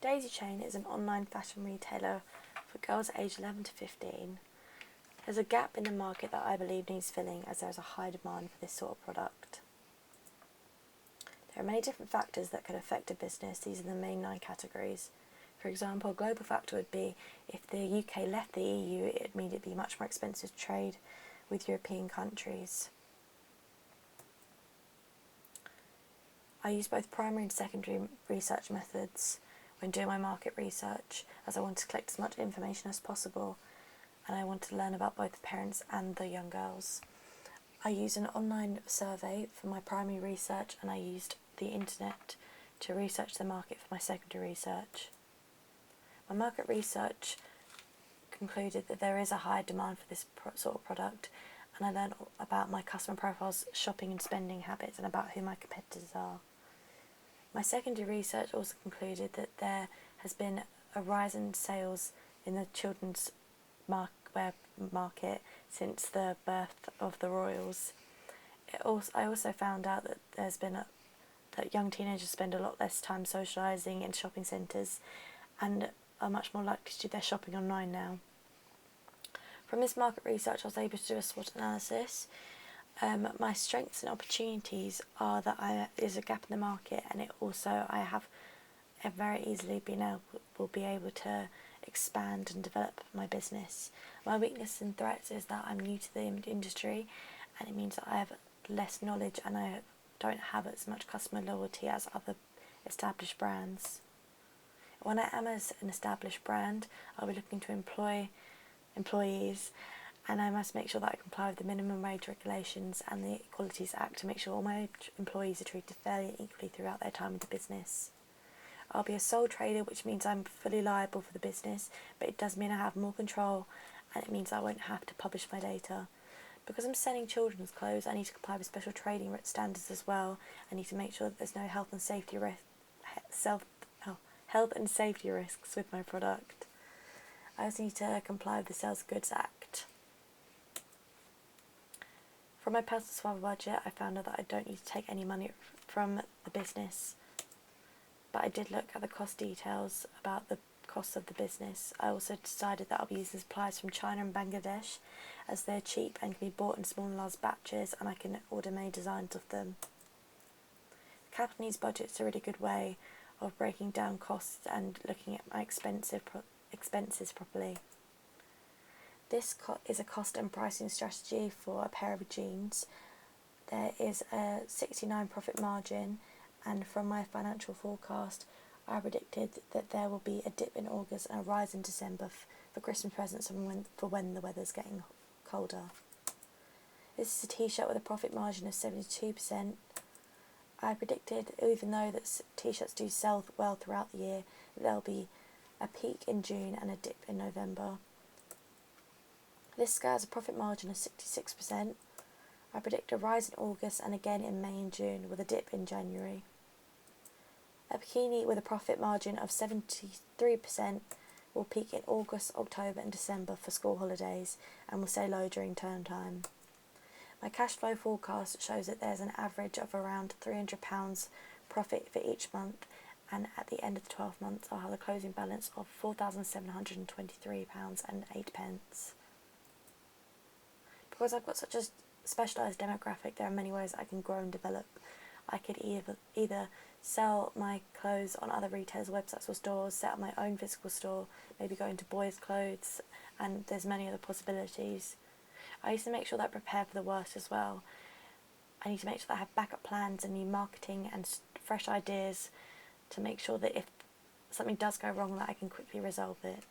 Daisychain is an online fashion retailer for girls aged 11 to 15. There's a gap in the market that I believe needs filling, as there is a high demand for this sort of product. There are many different factors that could affect a business. These are the main 9 categories. For example, a global factor would be if the UK left the EU, it would mean it'd be much more expensive to trade with European countries. I use both primary and secondary research methods when doing my market research, as I want to collect as much information as possible, and I want to learn about both the parents and the young girls. I used an online survey for my primary research, and I used the internet to research the market for my secondary research. My market research concluded that there is a high demand for this sort of product, and I learned about my customer profiles, shopping and spending habits, and about who my competitors are. My secondary research also concluded that there has been a rise in sales in the children's wear market since the birth of the royals. I also found out that that young teenagers spend a lot less time socialising in shopping centres and are much more likely to do their shopping online now. From this market research, I was able to do a SWOT analysis. My strengths and opportunities are that there's a gap in the market, and I have very easily will be able to expand and develop my business. My weakness and threats is that I'm new to the industry, and it means that I have less knowledge and I don't have as much customer loyalty as other established brands. When I am as an established brand, I'll be looking to employ employees, and I must make sure that I comply with the minimum wage regulations and the Equalities Act to make sure all my employees are treated fairly and equally throughout their time in the business. I'll be a sole trader, which means I'm fully liable for the business, but it does mean I have more control, and it means I won't have to publish my data. Because I'm selling children's clothes, I need to comply with special trading standards as well. I need to make sure that there's no health and safety risks with my product. I also need to comply with the Sales Goods Act. From my personal survival budget, I found out that I don't need to take any money from the business, but I did look at the cost details about the costs of the business. I also decided that I'll be using supplies from China and Bangladesh, as they're cheap and can be bought in small and large batches, and I can order many designs of them. The company's budget is a really good way of breaking down costs and looking at my expenses properly. This is a cost and pricing strategy for a pair of jeans. There is a 69% profit margin, and from my financial forecast, I predicted that there will be a dip in August and a rise in December for Christmas presents and for when the weather's getting colder. This is a t-shirt with a profit margin of 72%. I predicted, even though that t-shirts do sell well throughout the year, that there'll be a peak in June and a dip in November. This scale has a profit margin of 66%. I predict a rise in August and again in May and June, with a dip in January. A bikini with a profit margin of 73% will peak in August, October and December for school holidays and will stay low during term time. My cash flow forecast shows that there's an average of around £300 profit for each month, and at the end of the 12 months I'll have a closing balance of £4,723.08. Because I've got such a specialised demographic, there are many ways I can grow and develop. I could either sell my clothes on other retailers' websites or stores, set up my own physical store, maybe go into boys' clothes, and there's many other possibilities. I used to make sure that I prepare for the worst as well. I need to make sure that I have backup plans and new marketing and fresh ideas to make sure that if something does go wrong, that I can quickly resolve it.